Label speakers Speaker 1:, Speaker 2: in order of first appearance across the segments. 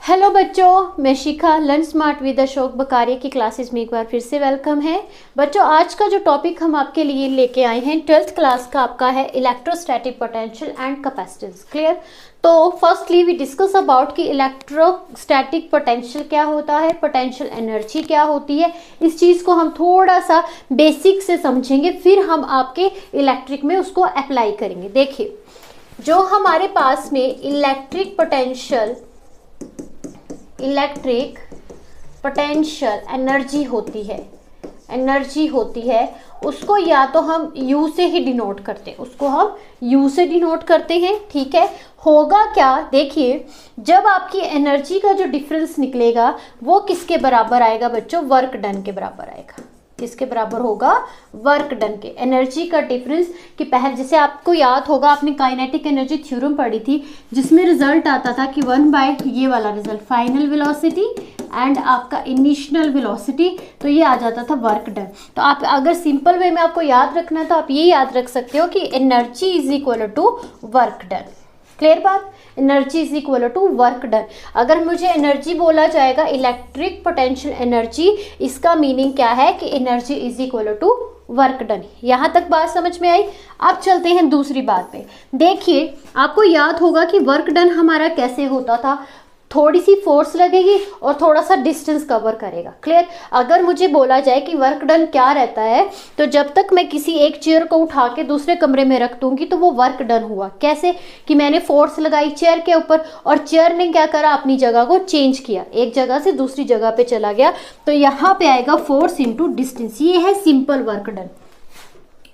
Speaker 1: Hello बच्चों, मैं शिखा learn smart with Ashok बकारिया की क्लासेस में एक बार फिर से वेलकम है। बच्चों, आज का जो टॉपिक हम आपके लिए लेके आए हैं 12th क्लास का आपका है electrostatic potential and capacitance. Clear? तो फर्स्टली वी डिस्कस अबाउट कि इलेक्ट्रोस्टैटिक पोटेंशियल क्या होता है, पोटेंशियल एनर्जी क्या होती है। इस चीज़ को हम थोड़ा सा बेसिक से समझेंगे, फिर हम आपके इलेक्ट्रिक में उसको अप्लाई करेंगे। देखिए, जो हमारे पास में इलेक्ट्रिक पोटेंशियल एनर्जी होती है उसको या तो हम U से ही डिनोट करते हैं, ठीक है। होगा क्या, देखिए, जब आपकी एनर्जी का जो डिफरेंस निकलेगा वो किसके बराबर आएगा बच्चों? वर्क डन के बराबर आएगा। किसके बराबर होगा? वर्क डन के। एनर्जी का डिफरेंस कि पहले जैसे आपको याद होगा, आपने काइनेटिक एनर्जी थ्योरम पढ़ी थी जिसमें रिजल्ट आता था कि 1/, ये वाला रिजल्ट, फाइनल वेलोसिटी एंड आपका इनिशियल वेलोसिटी, तो ये आ जाता था वर्क डन। तो आप अगर सिंपल वे में आपको याद रखना है तो आप ये याद रख सकते हो कि energy is equal to work done. Clear बात? Energy is equal to work done. अगर मुझे एनर्जी बोला जाएगा इलेक्ट्रिक पोटेंशियल एनर्जी, इसका मीनिंग क्या है कि energy is equal to work done. यहाँ तक बात समझ में आई? अब चलते हैं दूसरी बात पे। देखिए, आपको याद होगा कि वर्क डन हमारा कैसे होता था, थोड़ी सी फोर्स लगेगी और थोड़ा सा डिस्टेंस कवर करेगा। क्लियर? अगर मुझे बोला जाए कि वर्क डन क्या रहता है, तो जब तक मैं किसी एक चेयर को उठा के दूसरे कमरे में रख दूंगी तो वो वर्क डन हुआ। कैसे? कि मैंने फोर्स लगाई चेयर के ऊपर और चेयर ने क्या करा, अपनी जगह को चेंज किया, एक जगह से दूसरी जगह पे चला गया, तो यहाँ पे आएगा फोर्स इंटू डिस्टेंस। ये है सिंपल वर्क डन,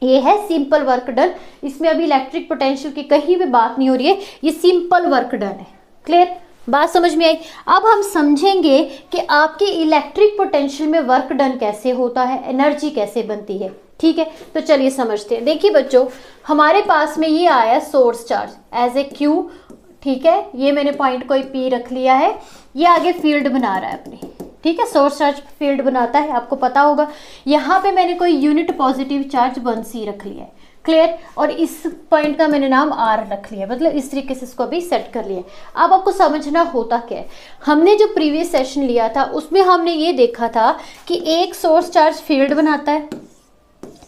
Speaker 1: ये है सिंपल वर्क डन। इसमें अभी इलेक्ट्रिक पोटेंशियल की कहीं भी बात नहीं हो रही है, ये सिंपल वर्क डन है। क्लियर? बात समझ में आई? अब हम समझेंगे कि आपके इलेक्ट्रिक पोटेंशियल में वर्क डन कैसे होता है, एनर्जी कैसे बनती है। ठीक है, तो चलिए समझते हैं। देखिए बच्चों, हमारे पास में ये आया source charge as a Q, ठीक है, ये मैंने पॉइंट कोई पी रख लिया है, ये आगे फील्ड बना रहा है अपनी, ठीक है, सोर्स चार्ज फील्ड बनाता है, आपको पता होगा। यहाँ पे मैंने कोई यूनिट पॉजिटिव चार्ज 1C रख लिया है। क्लियर? और इस पॉइंट का मैंने नाम R रख लिया, मतलब इस तरीके से इसको भी सेट कर लिया। अब आपको समझना होता क्या है, हमने जो प्रीवियस सेशन लिया था उसमें हमने ये देखा था कि एक सोर्स चार्ज फील्ड बनाता है,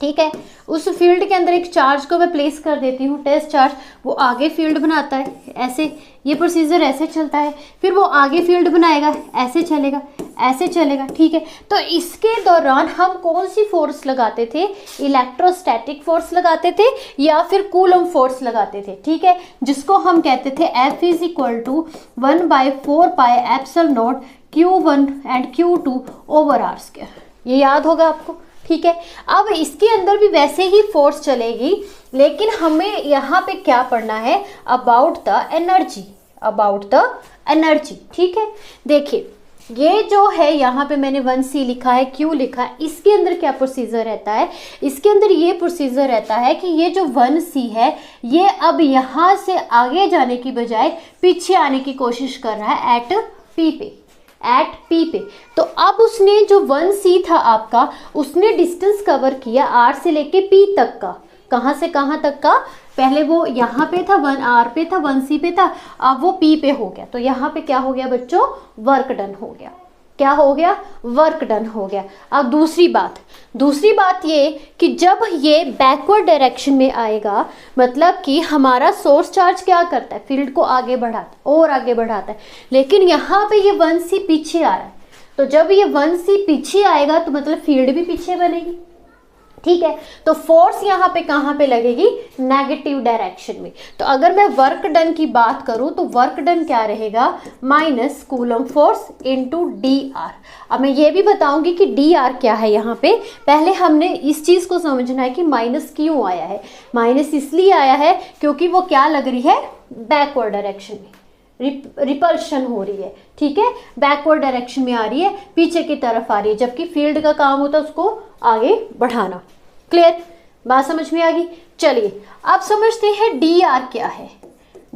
Speaker 1: ठीक है, उस फील्ड के अंदर एक चार्ज को मैं प्लेस कर देती हूँ, टेस्ट चार्ज, वो आगे फील्ड बनाता है, ऐसे ये प्रोसीजर ऐसे चलता है, फिर वो आगे फील्ड बनाएगा, ऐसे चलेगा, ऐसे चलेगा, ठीक है। तो इसके दौरान हम कौन सी फोर्स लगाते थे? इलेक्ट्रोस्टैटिक फोर्स लगाते थे या फिर कूलम फोर्स लगाते थे, ठीक है, जिसको हम कहते थे F is equal to 1/4πε0 Q1 and Q2 over R²। ये याद होगा आपको, ठीक है। अब इसके अंदर भी वैसे ही फोर्स चलेगी, लेकिन हमें यहाँ पे क्या पढ़ना है? अबाउट द एनर्जी, ठीक है। देखिए, ये जो है यहाँ पे मैंने 1C लिखा है, Q लिखा है, इसके अंदर क्या प्रोसीजर रहता है? इसके अंदर ये प्रोसीजर रहता है कि ये जो 1C है, ये अब यहाँ से आगे जाने की बजाय पीछे आने की कोशिश कर रहा है एट P पे। तो अब उसने जो 1C था आपका, उसने डिस्टेंस कवर किया R से लेके P तक का। कहाँ से कहाँ तक का? पहले वो यहाँ पे था, 1R पे था, 1C पे था, अब वो P पे हो गया। तो यहाँ पे क्या हो गया बच्चों? वर्क डन हो गया। क्या हो गया? वर्क डन हो गया। अब दूसरी बात ये कि जब ये बैकवर्ड डायरेक्शन में आएगा, मतलब कि हमारा सोर्स चार्ज क्या करता है? फील्ड को आगे बढ़ाता है, लेकिन यहाँ पे ये 1C पीछे आ रहा है। तो जब ये 1C पीछे आएगा तो मतलब फील्ड भी पीछे बनेगी, ठीक है। तो फोर्स यहाँ पे कहाँ पे लगेगी? नेगेटिव डायरेक्शन में। तो अगर मैं वर्क डन की बात करूँ तो वर्क डन क्या रहेगा? Minus coulomb force into dr। अब मैं ये भी बताऊंगी कि dr क्या है यहाँ पे। पहले हमने इस चीज़ को समझना है कि माइनस क्यों आया है। माइनस इसलिए आया है क्योंकि वो क्या लग रही है? बैकवर्ड डायरेक्शन में रिपल्शन हो रही है, ठीक है, बैकवर्ड डायरेक्शन में आ रही है, पीछे की तरफ आ रही है, जबकि फील्ड का काम होता है उसको आगे बढ़ाना। क्लियर? बात समझ में आ गई? चलिए अब समझते हैं dr क्या है।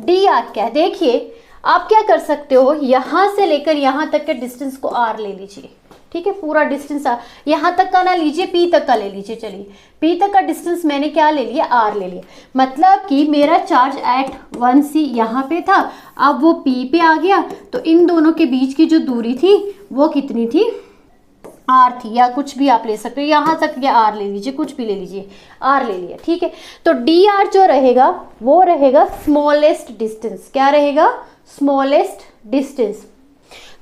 Speaker 1: dr क्या है? देखिए, आप क्या कर सकते हो, यहाँ से लेकर यहाँ तक के डिस्टेंस को r ले लीजिए, ठीक है, पूरा डिस्टेंस यहाँ तक का ना लीजिए, पी तक का ले लीजिए। चलिए पी तक का डिस्टेंस मैंने क्या ले लिया, आर ले लिया। मतलब कि मेरा चार्ज एट 1c यहाँ पे था, अब वो पी पे आ गया, तो इन दोनों के बीच की जो दूरी थी वो कितनी थी, आर थी, या कुछ भी आप ले सकते हो, यहाँ तक या आर ले लीजिए, कुछ भी ले लीजिए, आर ले लिया। ठीक है, तो डी आर जो रहेगा वो रहेगा स्मॉलेस्ट डिस्टेंस। क्या रहेगा, स्मॉलेस्ट डिस्टेंस।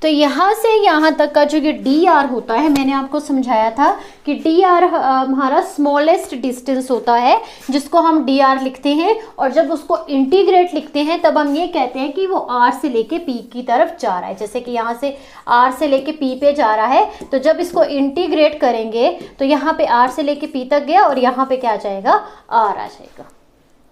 Speaker 1: तो यहाँ से यहाँ तक का जो ये डी आर होता है, मैंने आपको समझाया था कि डी आर हमारा स्मॉलेस्ट डिस्टेंस होता है, जिसको हम डी आर लिखते हैं, और जब उसको इंटीग्रेट लिखते हैं तब हम ये कहते हैं कि वो आर से लेके पी की तरफ जा रहा है। जैसे कि यहाँ से आर से लेके पी पे जा रहा है, तो जब इसको इंटीग्रेट करेंगे तो यहाँ पे आर से लेके पी तक गया और यहाँ पे क्या आ जाएगा, आर आ जाएगा।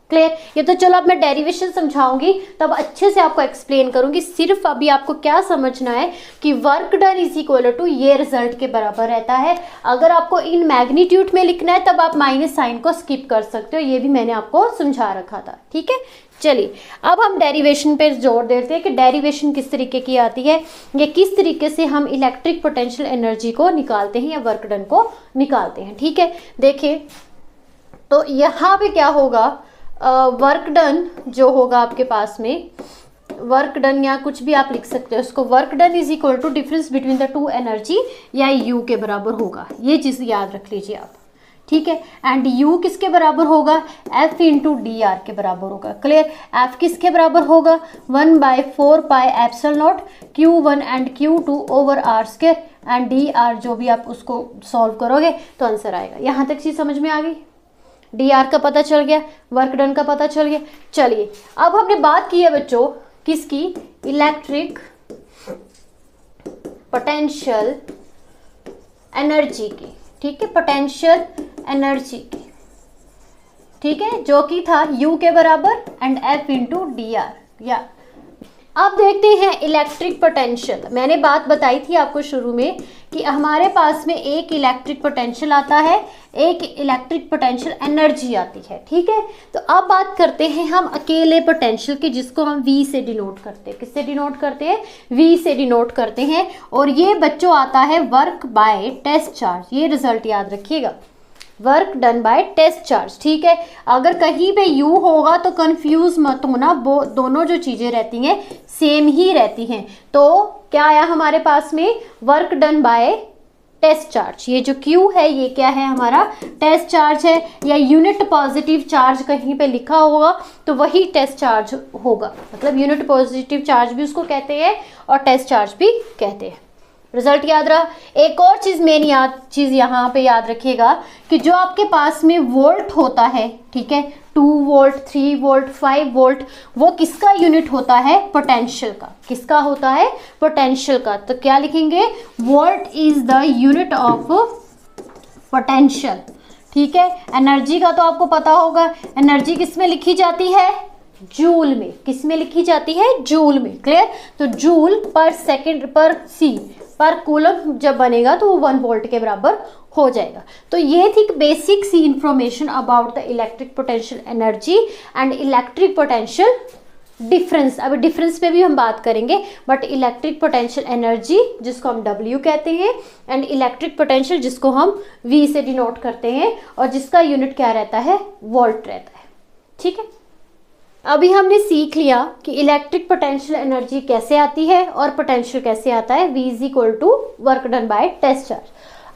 Speaker 1: क्लियर। ये तो चलो अब मैं डेरिवेशन समझाऊंगी तब अच्छे से आपको एक्सप्लेन करूंगी। सिर्फ अभी आपको क्या समझना है कि work done is equal to ये रिजल्ट के बराबर रहता है। अगर आपको इन मैग्नीट्यूड में लिखना है तब आप माइनस साइन को स्किप कर सकते हो, ये भी मैंने आपको समझा रखा था। ठीक है, चलिए अब हम डेरिवेशन पे जोर देते हैं कि डेरिवेशन किस तरीके की आती है, या किस तरीके से हम इलेक्ट्रिक पोटेंशियल एनर्जी को निकालते हैं या वर्क डन को निकालते हैं। ठीक है, देखिए तो यहाँ पे क्या होगा, वर्क डन जो होगा आपके पास में, वर्क डन या कुछ भी आप लिख सकते हो उसको, work done is equal to difference between the two energy, या यू के बराबर होगा। ये चीज़ याद रख लीजिए आप। ठीक है, एंड यू किसके बराबर होगा, एफ इंटू डी आर के बराबर होगा। क्लियर। एफ किसके बराबर होगा, 1/4 pi epsilon not Q1 and Q2 over R square, and D R जो भी आप उसको सॉल्व करोगे तो आंसर आएगा। यहाँ तक चीज़ समझ में आ गई, डी आर का पता चल गया, वर्क डन का पता चल गया। चलिए अब हमने बात की है बच्चों किसकी, इलेक्ट्रिक पोटेंशियल एनर्जी की। ठीक है, पोटेंशियल एनर्जी की। ठीक है, जो कि था यू के बराबर and F into d are. या अब देखते हैं इलेक्ट्रिक पोटेंशियल। मैंने बात बताई थी आपको शुरू में कि हमारे पास में एक इलेक्ट्रिक पोटेंशियल आता है, एक इलेक्ट्रिक पोटेंशियल एनर्जी आती है। ठीक है, तो अब बात करते हैं हम अकेले पोटेंशियल की, जिसको हम V से डिनोट करते हैं। किससे डिनोट करते हैं, V से डिनोट करते हैं। और ये बच्चों आता है वर्क बाय टेस्ट चार्ज। ये रिजल्ट याद रखिएगा, work done by test charge. ठीक है, अगर कहीं पे यू होगा तो कंफ्यूज मत होना, वो दोनों जो चीजें रहती हैं सेम ही रहती हैं। तो क्या आया हमारे पास में, work done by test charge. ये जो Q है ये क्या है, हमारा टेस्ट चार्ज है, या यूनिट पॉजिटिव चार्ज कहीं पे लिखा होगा तो वही टेस्ट चार्ज होगा। मतलब यूनिट पॉजिटिव चार्ज भी उसको कहते हैं और टेस्ट चार्ज भी कहते हैं। रिजल्ट याद रहा। एक और चीज़ मेन चीज़ यहाँ पे याद रखिएगा कि जो आपके पास में वोल्ट होता है, ठीक है, 2 वोल्ट, 3 वोल्ट, 5 वोल्ट, वो किसका यूनिट होता है, पोटेंशियल का। किसका होता है, पोटेंशियल का। तो क्या लिखेंगे, volt is the unit of potential. ठीक है, एनर्जी का तो आपको पता होगा, एनर्जी किस में लिखी जाती है, जूल में। किस में लिखी जाती है, जूल में। क्लियर। तो जूल पर सेकंड पर सी पर कूलम जब बनेगा तो वो 1 वोल्ट के बराबर हो जाएगा। तो ये थी basic see information about the electric potential energy and electric potential difference. अब डिफरेंस पे भी हम बात करेंगे, बट इलेक्ट्रिक पोटेंशियल एनर्जी जिसको हम W कहते हैं, एंड इलेक्ट्रिक पोटेंशियल जिसको हम V से डिनोट करते हैं, और जिसका यूनिट क्या रहता है, वोल्ट रहता है। ठीक है, अभी हमने सीख लिया कि इलेक्ट्रिक पोटेंशियल एनर्जी कैसे आती है और पोटेंशियल कैसे आता है, V is equal to work done by test charge.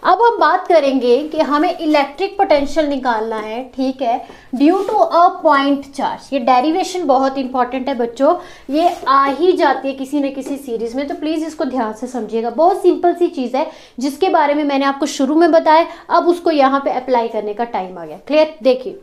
Speaker 1: अब हम बात करेंगे कि हमें इलेक्ट्रिक पोटेंशियल निकालना है, ठीक है, due to a point charge. ये डेरिवेशन बहुत इंपॉर्टेंट है बच्चों, ये आ ही जाती है किसी न किसी सीरीज में, तो प्लीज़ इसको ध्यान से समझिएगा। बहुत सिंपल सी चीज़ है जिसके बारे में मैंने आपको शुरू में बताया, अब उसको यहाँ पे अप्लाई करने का टाइम आ गया। क्लियर। देखिए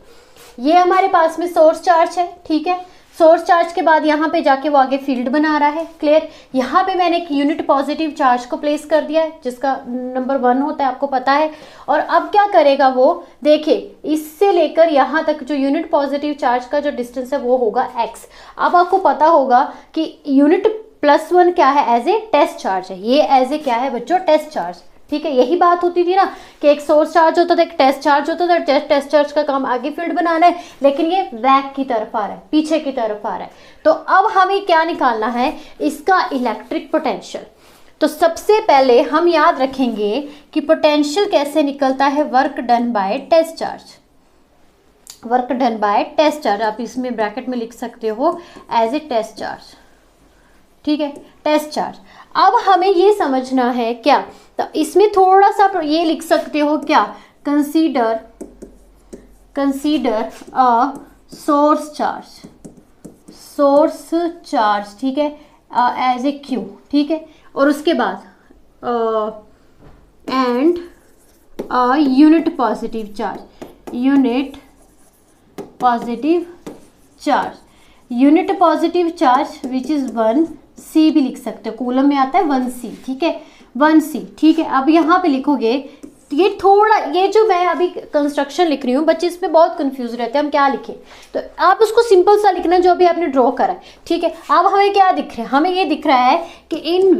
Speaker 1: ये हमारे पास में सोर्स चार्ज है, ठीक है, सोर्स चार्ज के बाद यहाँ पे जाके वो आगे फील्ड बना रहा है। क्लियर। यहाँ पे मैंने एक यूनिट पॉजिटिव चार्ज को प्लेस कर दिया है जिसका नंबर 1 होता है, आपको पता है। और अब क्या करेगा वो, देखिए इससे लेकर यहाँ तक जो यूनिट पॉजिटिव चार्ज का जो डिस्टेंस है वो होगा x। अब आपको पता होगा कि यूनिट +1 क्या है, एज ए टेस्ट चार्ज है। ये एज ए क्या है बच्चों, टेस्ट चार्ज। ठीक है, यही बात होती थी ना कि एक सोर्स चार्ज होता था, एक टेस्ट चार्ज होता था। टेस्ट चार्ज का काम आगे फील्ड बनाना है, लेकिन ये बैक की तरफ आ रहा है, पीछे की तरफ आ रहा है। तो अब हमें क्या निकालना है, इसका इलेक्ट्रिक पोटेंशियल। तो सबसे पहले हम याद रखेंगे कि पोटेंशियल कैसे निकलता है, work done by test charge. Work done by test charge आप इसमें ब्रैकेट में लिख सकते हो एज ए टेस्ट चार्ज, ठीक है, टेस्ट चार्ज। अब हमें ये समझना है क्या, तो इसमें थोड़ा सा ये लिख सकते हो क्या, कंसीडर अ सोर्स चार्ज, ठीक है, एज ए क्यू, ठीक है, और उसके बाद and unit positive charge, unit positive charge which is 1c भी लिख सकते हो, कूलम में आता है 1c, ठीक है, 1c, ठीक है। अब यहाँ पे लिखोगे, ये थोड़ा, ये जो मैं अभी कंस्ट्रक्शन लिख रही हूँ, बच्चे इसमें बहुत कंफ्यूज रहते हैं हम क्या लिखें, तो आप उसको सिंपल सा लिखना जो अभी आपने ड्रॉ करा है, ठीक है। अब हमें क्या दिख रहा है, हमें ये दिख रहा है कि इन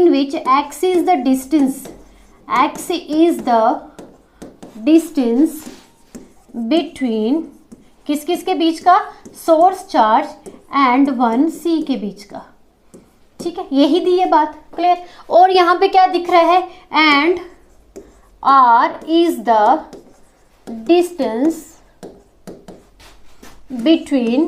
Speaker 1: विच x is the distance between किस के बीच का, सोर्स चार्ज एंड 1c के बीच का, ठीक है, यही दी है बात, क्लियर। और यहाँ पे क्या दिख रहा है, and r is the distance between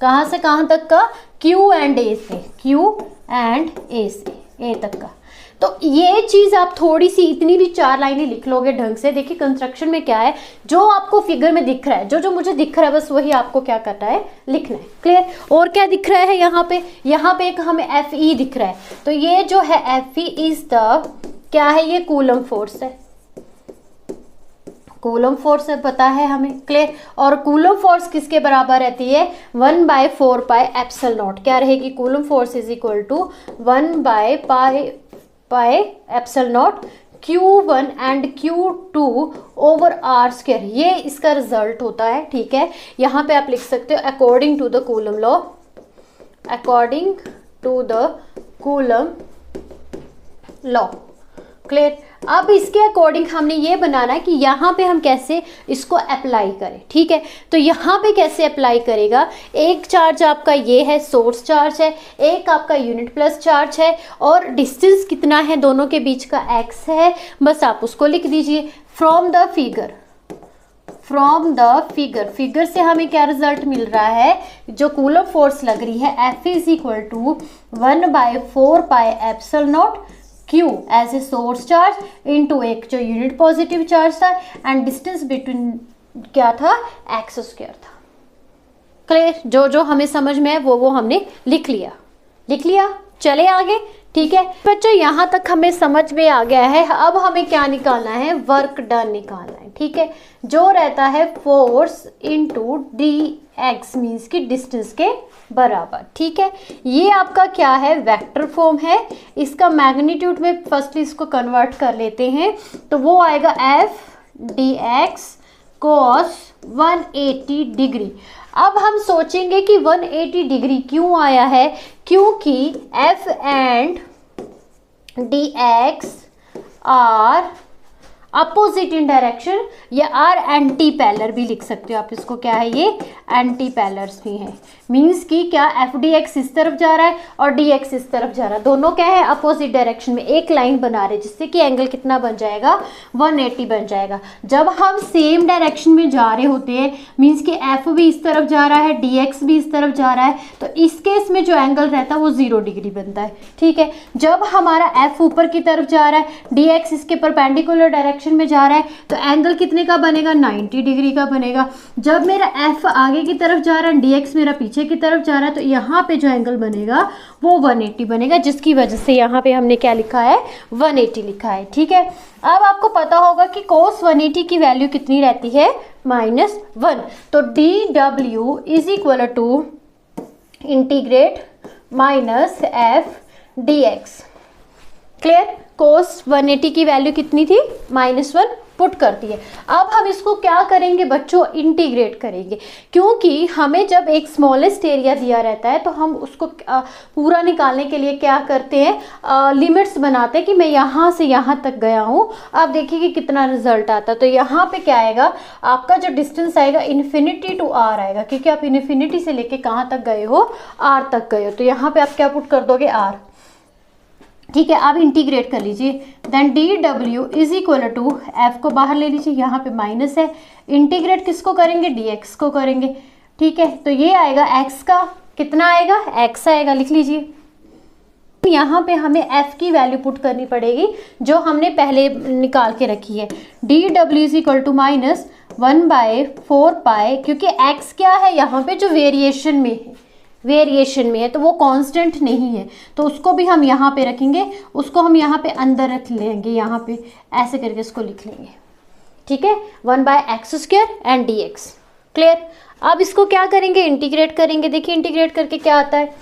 Speaker 1: कहाँ से कहाँ तक का, q एंड a से, q एंड a से a तक का। तो ये चीज आप थोड़ी सी, इतनी भी 4 लाइनें लिख लोगे ढंग से। देखिए कंस्ट्रक्शन में क्या है, जो आपको फिगर में दिख रहा है, जो मुझे दिख रहा है, बस वही आपको क्या करना है, लिखना है, क्लियर। और क्या दिख रहा है यहाँ पे एक हमें Fe दिख रहा है, तो ये जो है Fe इज द, क्या है, ये कूलम फोर्स है, कूलम फोर्स है, पता है हमें, क्लियर। और कूलम फोर्स किसके बराबर रहती है, 1/4 पाई एप्सिलॉन नॉट, क्या रहेगी, coulomb force is equal to 1/पाई epsilon not Q1 and Q2 over R square, ये इसका रिजल्ट होता है, ठीक है। यहाँ पे आप लिख सकते हो according to the Coulomb law, clear. अब इसके अकॉर्डिंग हमने ये बनाना है कि यहाँ पे हम कैसे इसको अप्लाई करें, ठीक है। तो यहाँ पे कैसे अप्लाई करेगा, एक चार्ज आपका ये है, सोर्स चार्ज है, एक आपका यूनिट प्लस चार्ज है, और डिस्टेंस कितना है दोनों के बीच का, x है, बस आप उसको लिख दीजिए। फ्रॉम द फिगर से हमें क्या रिजल्ट मिल रहा है, जो कूलम फोर्स लग रही है, F is equal to 1/4 pi epsilon not Q as a source charge into एक जो यूनिट पॉजिटिव चार्ज था, एंड डिस्टेंस बिटवीन क्या था, x स्क्वायर था, क्लियर। जो हमें समझ में है वो हमने लिख लिया। चले आगे, ठीक है बच्चों, यहाँ तक हमें समझ में आ गया है। अब हमें क्या निकालना है, वर्क डन निकालना है, ठीक है, जो रहता है फोर्स इनटू dx मीन्स की डिस्टेंस के बराबर, ठीक है। ये आपका क्या है, वेक्टर फॉर्म है, इसका मैग्नीट्यूड में फर्स्टली इसको कन्वर्ट कर लेते हैं, तो वो आएगा f dx cos 180 डिग्री। अब हम सोचेंगे कि 180 डिग्री क्यों आया है, क्योंकि f and dx are opposite in direction, या आर एंटी पैरेलल भी लिख सकते हो आप इसको, क्या है ये, एंटी पैरेलल्स भी है, मीन्स कि क्या एफ डी एक्स इस तरफ जा रहा है और डी एक्स इस तरफ जा रहा है, दोनों क्या है, अपोजिट डायरेक्शन में एक लाइन बना रहे, जिससे कि एंगल कितना बन जाएगा, 180 बन जाएगा। जब हम सेम डायरेक्शन में जा रहे होते हैं, मीन्स कि एफ भी इस तरफ जा रहा है, डी एक्स भी इस तरफ जा रहा है, तो इस केस में जो एंगल रहता है वो 0 डिग्री बनता है, ठीक है। जब हमारा एफ ऊपर की तरफ जा रहा है, डी एक्स इसके परपेंडिकुलर डायरेक्शन में जा रहा है, तो एंगल कितने का बनेगा, 90 डिग्री का बनेगा। जब मेरा एफ आगे की तरफ जा रहा है, डीएक्स मेरा पीछे की तरफ जा रहा है, तो यहाँ पे जो एंगल बनेगा वो 180 बनेगा, जिसकी वजह से यहाँ पे हमने क्या लिखा है, 180 लिखा है, ठीक है। अब आपको पता होगा कि cos 180 की वैल्यू कितनी रहती है, -1, तो dw is equal to integrate -f dx, clear. cos 180 की वैल्यू कितनी थी, -1, पुट करती है। अब हम इसको क्या करेंगे बच्चों, इंटीग्रेट करेंगे, क्योंकि हमें जब एक स्मॉलेस्ट एरिया दिया रहता है तो हम उसको पूरा निकालने के लिए क्या करते हैं, लिमिट्स बनाते हैं कि मैं यहाँ से यहाँ तक गया हूँ। अब देखिए कि कितना रिजल्ट आता है। तो यहाँ पे क्या आएगा, आपका जो डिस्टेंस आएगा इन्फिनिटी टू आर आएगा, क्योंकि आप इन्फिनिटी से लेके कहाँ तक गए हो, आर तक गए हो। तो यहाँ पे आप क्या पुट कर दोगे, आर। ठीक है, आप इंटीग्रेट कर लीजिए। Then D W is equal to, F को बाहर ले लीजिए, यहाँ पे माइनस है, इंटीग्रेट किसको करेंगे, डी एक्स को करेंगे। ठीक है, तो ये आएगा एक्स का कितना आएगा, एक्स आएगा, लिख लीजिए। यहाँ पे हमें f की वैल्यू पुट करनी पड़ेगी जो हमने पहले निकाल के रखी है, D W is equal to minus 1/4 क्योंकि x क्या है यहाँ पे, जो वेरिएशन में है, वेरिएशन में है तो वो कांस्टेंट नहीं है, तो उसको भी हम यहाँ पे रखेंगे, उसको हम यहाँ पे अंदर रख लेंगे, यहाँ पे ऐसे करके इसको लिख लेंगे। ठीक है, 1/x² एंड dx। क्लियर। अब इसको क्या करेंगे, इंटीग्रेट करेंगे। देखिए इंटीग्रेट करके क्या आता है,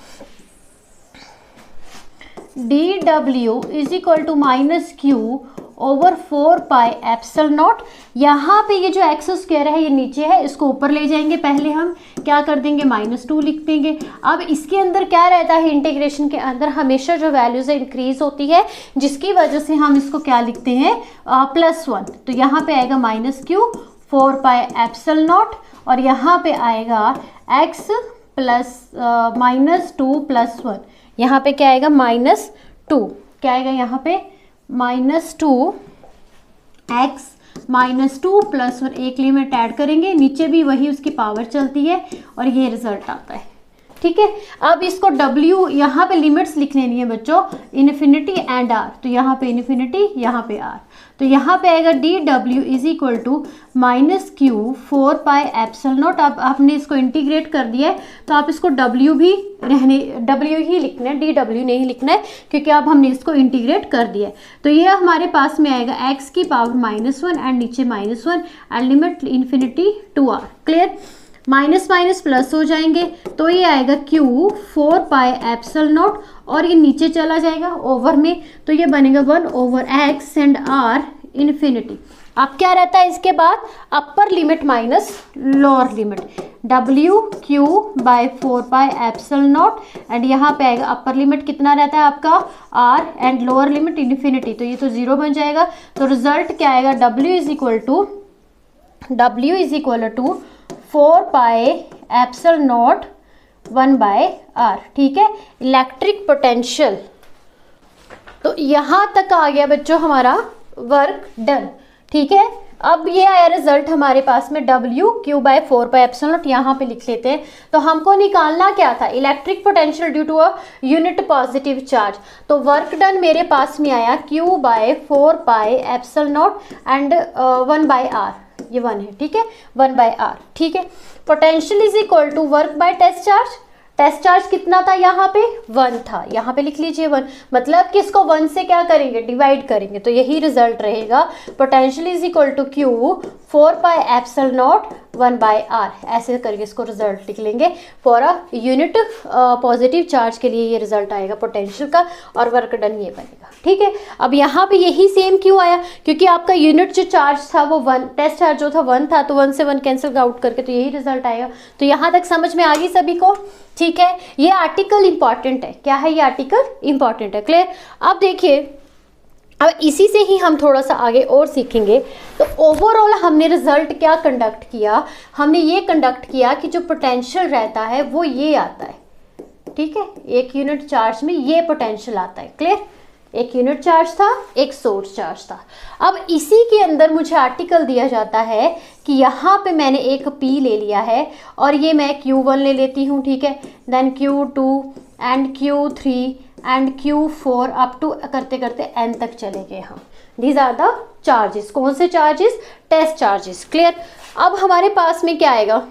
Speaker 1: D W is equal to -q/4πε0। यहाँ पे ये जो x² है ये नीचे है, इसको ऊपर ले जाएंगे, पहले हम क्या कर देंगे, -2 लिख देंगे। अब इसके अंदर क्या रहता है, इंटीग्रेशन के अंदर हमेशा जो वैल्यूज है इंक्रीज होती है, जिसकी वजह से हम इसको क्या लिखते हैं, +1। तो यहाँ पे आएगा -q/4πε0 और यहाँ पे आएगा x -2 + 1। यहाँ पे क्या आएगा, -2, क्या आएगा यहाँ पे, -2 x -2 + 1, एक लिमिट ऐड करेंगे, नीचे भी वही उसकी पावर चलती है और ये रिजल्ट आता है। ठीक है, अब इसको w यहाँ पे लिमिट्स लिख लेनी है बच्चों, इन्फिनिटी एंड r। तो यहाँ पे इन्फिनिटी, यहाँ पे r, तो यहाँ पे आएगा D W is equal to -q/4πε0। अब आपने इसको इंटीग्रेट कर दिया है तो आप इसको w भी रहने, w ही लिखना है, डी डब्ल्यू नहीं लिखना है, क्योंकि अब हमने इसको इंटीग्रेट कर दिया है। तो ये हमारे पास में आएगा x की पावर -1 एंड नीचे -1 and limit infinity to r। Clear. Minus minus plus हो जाएंगे तो ये आएगा q/4πε0 और ये नीचे चला जाएगा ओवर में, तो ये बनेगा 1/x एंड r इन्फिनिटी। अब क्या रहता है इसके बाद, upper limit minus lower limit, wq/4πε0 and यहाँ पे आएगा अपर लिमिट कितना रहता है आपका, r and lower limit infinity, तो ये तो 0 बन जाएगा। तो रिजल्ट क्या आएगा, w is equal to 4πε0 1/r। ठीक है, इलेक्ट्रिक पोटेंशियल। तो यहाँ तक आ गया बच्चों हमारा वर्क डन। ठीक है, अब ये आया रिजल्ट हमारे पास में wq/4πε0, यहाँ पे लिख लेते हैं। तो हमको निकालना क्या था, electric potential due to a unit positive charge. तो वर्क डन मेरे पास में आया q/4πε0 एंड 1/r, ये 1 है। ठीक है, 1/r। ठीक है, potential is equal to work by test charge. Test charge कितना था, यहाँ पे 1 था, यहाँ पे लिख लीजिए 1, मतलब कि इसको 1 से क्या करेंगे, डिवाइड करेंगे, तो यही रिजल्ट रहेगा। Potential is equal to q/4πε0 1/r, ऐसे करके इसको रिजल्ट लिख लेंगे। For a unit positive charge के लिए ये रिजल्ट आएगा पोटेंशियल का, और वर्क डन ये बनेगा। ठीक है, अब यहाँ पे यही सेम क्यों आया, क्योंकि आपका यूनिट जो चार्ज था वो 1, टेस्ट चार्ज जो था 1 था, तो 1 से 1 कैंसिल आउट करके तो यही रिजल्ट आएगा। तो यहाँ तक समझ में आ गई सभी को। ठीक है, ये आर्टिकल इंपॉर्टेंट है, क्या है ये आर्टिकल इंपॉर्टेंट है। क्लियर। अब देखिए, अब इसी से ही हम थोड़ा सा आगे और सीखेंगे। तो ओवरऑल हमने रिजल्ट क्या कंडक्ट किया, हमने ये कंडक्ट किया कि जो पोटेंशियल रहता है वो ये आता है। ठीक है, एक यूनिट चार्ज में ये पोटेंशियल आता है। क्लियर, एक यूनिट चार्ज था, एक सोर्स चार्ज था। अब इसी के अंदर मुझे आर्टिकल दिया जाता है कि यहाँ पे मैंने एक P ले लिया है और ये मैं Q1 ले लेती हूँ। ठीक है, then Q2 and Q3 and Q4 up to करते करते N तक चले गए हम। These are the charges. कौन से चार्जेस, टेस्ट चार्जेस। क्लियर। अब हमारे पास में क्या आएगा,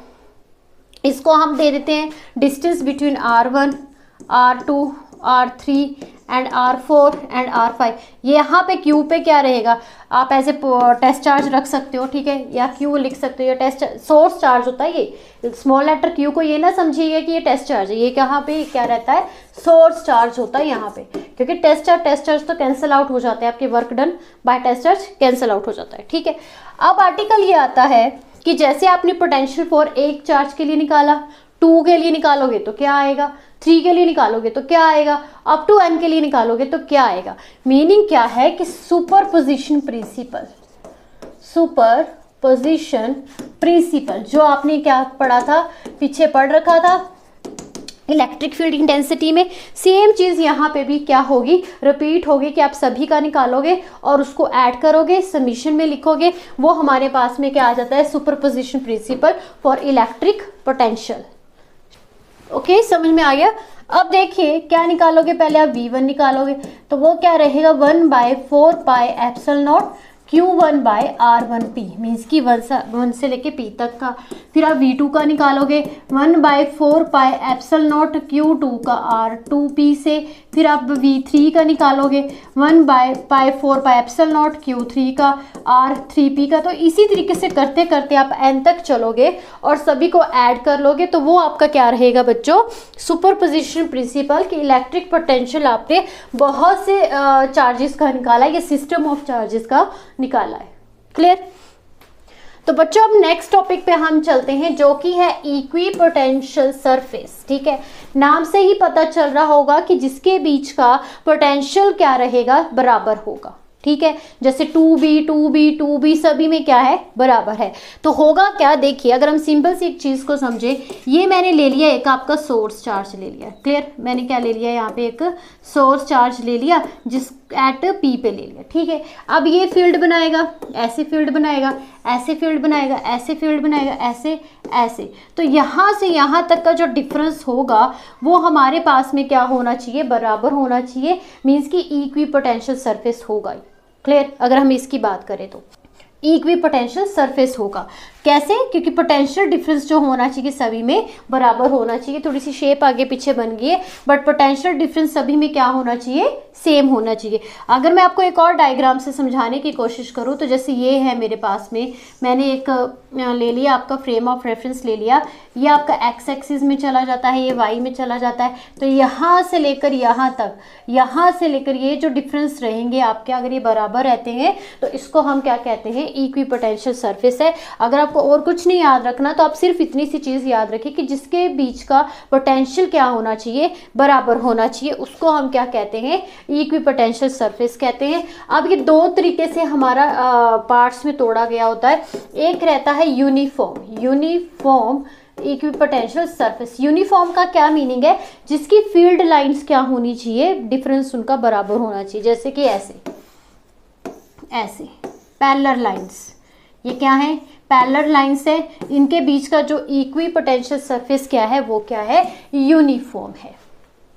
Speaker 1: इसको हम दे देते हैं distance between R1 R2 R3 and R4 and R5। ये यहाँ पे Q पे क्या रहेगा, आप ऐसे टेस्ट चार्ज रख सकते हो, ठीक है, या Q लिख सकते हो, या टेस्ट सोर्स चार्ज होता है ये। स्मॉल लेटर Q को ये ना समझिएगा कि ये टेस्ट चार्ज है, ये कहाँ पे क्या रहता है, सोर्स चार्ज होता है यहाँ पे, क्योंकि टेस्ट चार्ज तो कैंसिल आउट हो जाते हैं, आपके work done by test charge cancel out हो जाता है, ठीक है। अब आर्टिकल ये आता है कि जैसे आपने पोटेंशियल फॉर एक चार्ज के लिए निकाला, 2 के लिए निकालोगे तो क्या आएगा, 3 के लिए निकालोगे तो क्या आएगा, अप टू n के लिए निकालोगे तो क्या आएगा। मीनिंग क्या है कि सुपरपोजिशन प्रिंसिपल जो आपने क्या पढ़ा था, पीछे पढ़ रखा था इलेक्ट्रिक फील्ड इंटेंसिटी में, सेम चीज़ यहाँ पे भी क्या होगी, रिपीट होगी कि आप सभी का निकालोगे और उसको ऐड करोगे, समीशन में लिखोगे, वो हमारे पास में क्या आ जाता है, superposition principle for electric potential. Okay, समझ में आ गया। अब देखिए क्या निकालोगे, पहले आप V1 निकालोगे तो वो क्या रहेगा, 1/4 pi epsilon not Q1/R1P, means कि 1 से लेके P तक का। फिर आप V2 का निकालोगे 1/4 पाई एप्सिलॉन नॉट Q2 का R2P से। फिर आप V3 का निकालोगे 1/4 पाई एप्सिलॉन नॉट Q3 का R3P का। तो इसी तरीके से करते करते आप N तक चलोगे और सभी को ऐड कर लोगे, तो वो आपका क्या रहेगा बच्चों, सुपरपोजिशन प्रिंसिपल कि इलेक्ट्रिक पोटेंशियल आपने बहुत से चार्जेस का निकाला है, या सिस्टम ऑफ चार्जेस का निकाला है। क्लियर। तो बच्चों अब नेक्स्ट टॉपिक पे हम चलते हैं, जो कि है इक्विपोटेंशियल सरफेस। ठीक है, नाम से ही पता चल रहा होगा कि जिसके बीच का पोटेंशियल क्या रहेगा, बराबर होगा। ठीक है, जैसे 2b सभी में क्या है, बराबर है। तो होगा क्या, देखिए अगर हम सिंपल सी एक चीज़ को समझे, ये मैंने ले लिया एक आपका सोर्स चार्ज ले लिया। क्लियर, मैंने क्या ले लिया यहाँ पे, एक सोर्स चार्ज ले लिया जिस एट P पे ले लिया। ठीक है, अब ये फील्ड बनाएगा, ऐसे फील्ड बनाएगा, ऐसे फील्ड बनाएगा, ऐसे फील्ड बनाएगा, ऐसे ऐसे। तो यहाँ से यहाँ तक का जो डिफरेंस होगा वो हमारे पास में क्या होना चाहिए, बराबर होना चाहिए। मीन्स कि इक्विपोटेंशियल सरफेस होगा। क्लियर, अगर हम इसकी बात करें तो इक्विपोटेंशियल सरफेस होगा। कैसे, क्योंकि पोटेंशियल डिफरेंस जो होना चाहिए सभी में बराबर होना चाहिए। थोड़ी सी शेप आगे पीछे बन गई है, बट पोटेंशियल डिफरेंस सभी में क्या होना चाहिए, सेम होना चाहिए। अगर मैं आपको एक और डायग्राम से समझाने की कोशिश करूँ तो जैसे ये है मेरे पास में, मैंने एक ले लिया आपका फ्रेम ऑफ रेफरेंस ले लिया, ये आपका एक्स एक्सिस में चला जाता है, ये वाई में चला जाता है। तो यहाँ से लेकर यहाँ तक, यहाँ से लेकर ये जो डिफरेंस रहेंगे आपके, अगर ये बराबर रहते हैं तो इसको हम क्या कहते हैं, इक्विपोटेंशियल सरफेस है। अगर आपको और कुछ नहीं याद रखना तो आप सिर्फ इतनी सी चीज़ याद रखिए कि जिसके बीच का पोटेंशियल क्या होना चाहिए, बराबर होना चाहिए, उसको हम क्या कहते हैं, इक्विपोटेंशियल सरफेस कहते हैं। अब ये दो तरीके से हमारा पार्ट्स में तोड़ा गया होता है। एक रहता है यूनिफॉर्म इक्विपोटेंशियल सरफेस। यूनिफॉर्म का क्या मीनिंग है, जिसकी फील्ड लाइंस क्या होनी चाहिए, डिफरेंस उनका बराबर होना चाहिए। जैसे कि ऐसे ऐसे पैरेलल लाइंस, ये क्या है, पैरेलल लाइंस है, इनके बीच का जो इक्विपोटेंशियल सरफेस क्या है, वो क्या है, यूनिफॉर्म है।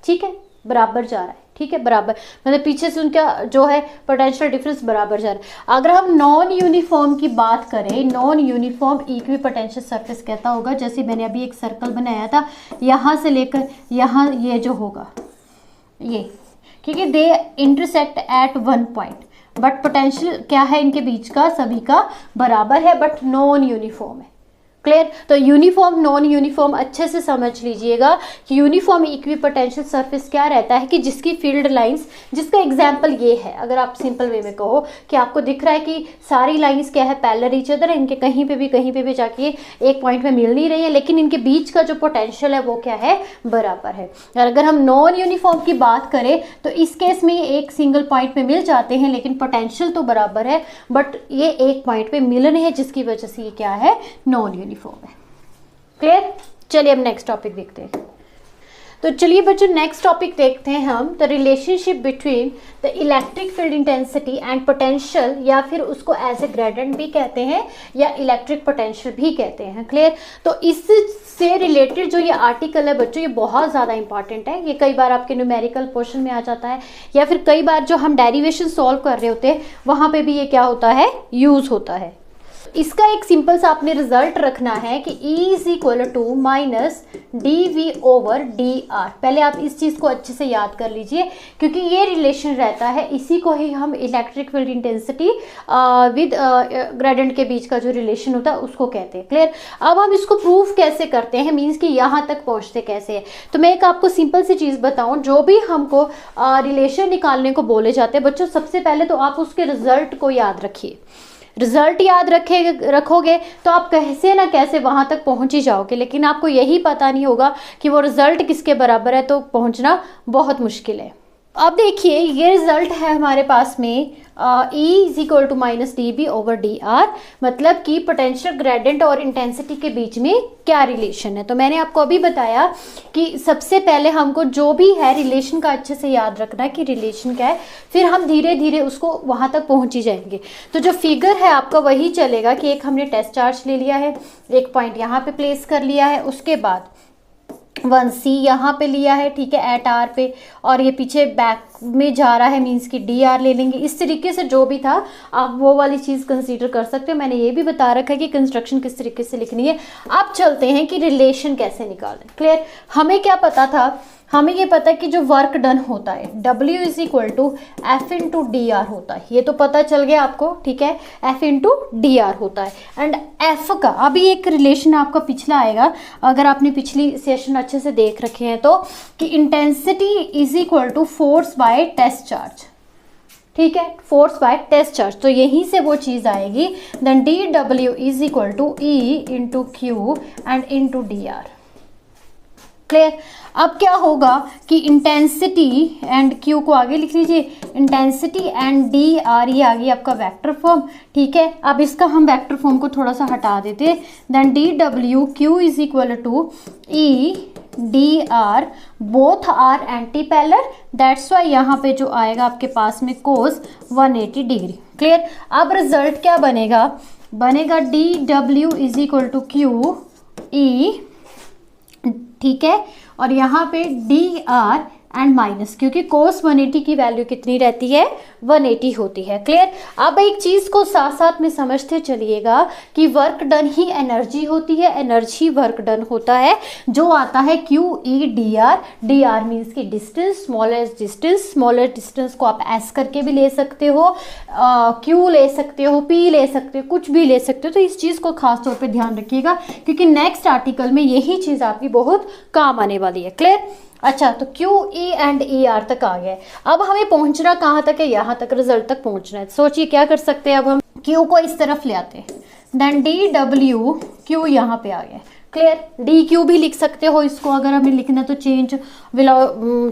Speaker 1: ठीक है, बराबर जा रहा है। ठीक है, बराबर मतलब पीछे से उनका जो है पोटेंशियल डिफरेंस बराबर जा रहा है। अगर हम नॉन यूनिफॉर्म की बात करें, नॉन यूनिफॉर्म इक्विपोटेंशियल सरफेस कहता होगा, जैसे मैंने अभी एक सर्कल बनाया था, यहाँ से लेकर यहाँ ये जो होगा ये, क्योंकि they intersect at one point, but potential क्या है इनके बीच का, सभी का बराबर है, बट नॉन यूनिफॉर्म है। क्लियर, तो यूनिफॉर्म नॉन यूनिफॉर्म अच्छे से समझ लीजिएगा कि यूनिफॉर्म इक्विपोटेंशियल सरफेस क्या रहता है कि जिसकी फील्ड लाइंस, जिसका एग्जांपल ये है, अगर आप सिंपल वे में कहो कि आपको दिख रहा है कि सारी लाइंस क्या है, पैरेलल ईच अदर है, इनके कहीं पे भी जाके एक पॉइंट में मिल नहीं रही है, लेकिन इनके बीच का जो पोटेंशियल है वो क्या है, बराबर है। और अगर हम नॉन यूनिफॉर्म की बात करें तो इस केस में एक सिंगल पॉइंट में मिल जाते हैं, लेकिन पोटेंशियल तो बराबर है, बट ये एक पॉइंट पे मिल रहे हैं, जिसकी वजह से ये क्या है, नॉन यूनिफॉर्म है। क्लियर, चलिए अब नेक्स्ट टॉपिक देखते हैं। तो चलिए बच्चों नेक्स्ट टॉपिक देखते हैं हम, the relationship between the electric field intensity and potential, या फिर उसको एज ए ग्रेडियंट भी कहते हैं या इलेक्ट्रिक पोटेंशियल भी कहते हैं। क्लियर, तो इससे रिलेटेड जो ये आर्टिकल है बच्चों, ये बहुत ज़्यादा इंपॉर्टेंट है। ये कई बार आपके न्यूमेरिकल पोर्शन में आ जाता है, या फिर कई बार जो हम डेरिवेशन सॉल्व कर रहे होते हैं वहाँ पे भी ये क्या होता है, यूज़ होता है। इसका एक सिंपल सा आपने रिजल्ट रखना है कि E is equal to minus dV over dr। पहले आप इस चीज़ को अच्छे से याद कर लीजिए, क्योंकि ये रिलेशन रहता है, इसी को ही हम electric field intensity with gradient के बीच का जो रिलेशन होता है उसको कहते हैं। क्लियर। अब हम इसको प्रूफ कैसे करते हैं, मीन्स कि यहाँ तक पहुँचते कैसे हैं। तो मैं एक आपको सिंपल सी चीज़ बताऊँ, जो भी हमको रिलेशन निकालने को बोले जाते हैं बच्चों, सबसे पहले तो आप उसके रिजल्ट को याद रखिए। रिजल्ट याद रखोगे तो आप कैसे ना कैसे वहाँ तक पहुँच ही जाओगे, लेकिन आपको यही पता नहीं होगा कि वो रिजल्ट किसके बराबर है, तो पहुँचना बहुत मुश्किल है। अब देखिए ये रिजल्ट है हमारे पास में E is equal to minus d over d r, मतलब कि पोटेंशियल ग्रेडियंट और इंटेंसिटी के बीच में क्या रिलेशन है। तो मैंने आपको अभी बताया कि सबसे पहले हमको जो भी है रिलेशन का अच्छे से याद रखना है कि रिलेशन क्या है, फिर हम धीरे धीरे उसको वहाँ तक पहुँच ही जाएंगे। तो जो फिगर है आपका वही चलेगा कि एक हमने टेस्ट चार्ज ले लिया है, एक पॉइंट यहाँ पे प्लेस कर लिया है, उसके बाद 1C यहाँ पे लिया है, ठीक है, एट आर पे, और ये पीछे बैक में जा रहा है, मीन्स कि DR ले लेंगे। इस तरीके से जो भी था आप वो वाली चीज़ कंसीडर कर सकते हो। मैंने ये भी बता रखा है कि कंस्ट्रक्शन किस तरीके से लिखनी है। अब चलते हैं कि रिलेशन कैसे निकालें। क्लियर। हमें क्या पता था, हमें ये पता है कि जो वर्क डन होता है W is equal to f into d r होता है, ये तो पता चल गया आपको, ठीक है, F इंटू डी आर होता है। एंड F का अभी एक रिलेशन आपका पिछला आएगा, अगर आपने पिछली सेशन अच्छे से देख रखे हैं तो, कि intensity is equal to force by test charge, ठीक है, फोर्स बाय टेस्ट चार्ज। तो यहीं से वो चीज़ आएगी, then DW is equal to E into q and into DR। Clear. अब क्या होगा कि इंटेंसिटी एंड क्यू को आगे लिख लीजिए, इंटेंसिटी एंड डी आर, ये आ गई आपका वेक्टर फॉर्म, ठीक है। अब इसका हम वेक्टर फॉर्म को थोड़ा सा हटा देते हैं, देन डी डब्ल्यू q is equal to e d r, both are anti parallel, that's why यहाँ पे जो आएगा आपके पास में कोस 180 डिग्री। क्लियर। अब रिजल्ट क्या बनेगा, बनेगा d W is equal to q e, ठीक है, और यहाँ पे डी आर एंड माइनस, क्योंकि कोस 180 की वैल्यू कितनी रहती है, 180 होती है। क्लियर। अब एक चीज़ को साथ साथ में समझते चलिएगा कि वर्क डन ही एनर्जी होती है, एनर्जी वर्क डन होता है, जो आता है Q E d are. D R means की डिस्टेंस, स्मॉलेस्ट डिस्टेंस को आप एस करके भी ले सकते हो, क्यू ले सकते हो, पी ले सकते हो, कुछ भी ले सकते हो। तो इस चीज़ को खास तौर पे ध्यान रखिएगा, क्योंकि नेक्स्ट आर्टिकल में यही चीज़ आपकी बहुत काम आने वाली है। क्लियर। अच्छा, तो Q E and E R तक आ गया। अब हमें पहुंचना कहाँ तक है, यहाँ तक रिजल्ट तक पहुंचना है। सोचिए क्या कर सकते हैं, अब हम क्यू को इस तरफ ले आते हैं, देन डी डब्ल्यू क्यू यहाँ पे आ गया। क्लियर। डी क्यू भी लिख सकते हो इसको, अगर हमें लिखना है तो चेंज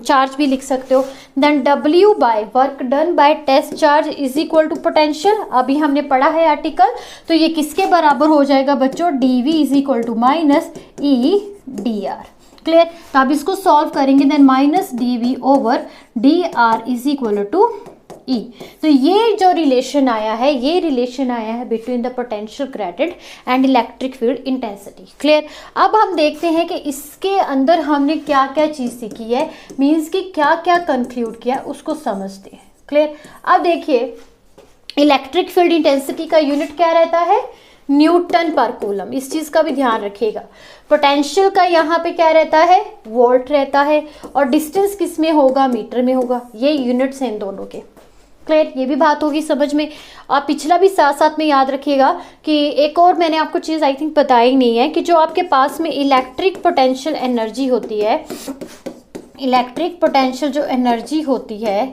Speaker 1: चार्ज भी लिख सकते हो। देन डब्ल्यू by work done by test charge is equal to potential, अभी हमने पढ़ा है आर्टिकल, तो ये किसके बराबर हो जाएगा बच्चों, d V is equal to minus E d r. Clear. तो आप इसको सॉल्व करेंगे, then minus d V over d r is equal to E. तो ये जो रिलेशन आया है, ये रिलेशन आया है between the potential gradient and electric field intensity. Clear. अब हम देखते हैं कि इसके अंदर हमने क्या क्या चीज़ सीखी है, मीन्स कि क्या क्या कंक्लूड किया, उसको समझते हैं। क्लियर। अब देखिए इलेक्ट्रिक फील्ड इंटेंसिटी का यूनिट क्या रहता है, न्यूटन पर कूलम, इस चीज़ का भी ध्यान रखिएगा। पोटेंशियल का यहाँ पे क्या रहता है, वोल्ट रहता है, और डिस्टेंस किस में होगा, मीटर में होगा। ये यूनिट्स हैं इन दोनों के। क्लियर। ये भी बात होगी समझ में। आप पिछला भी साथ साथ में याद रखिएगा कि एक और मैंने आपको चीज़ आई थिंक बताई नहीं है, कि जो आपके पास में इलेक्ट्रिक पोटेंशियल एनर्जी होती है, इलेक्ट्रिक पोटेंशियल जो एनर्जी होती है,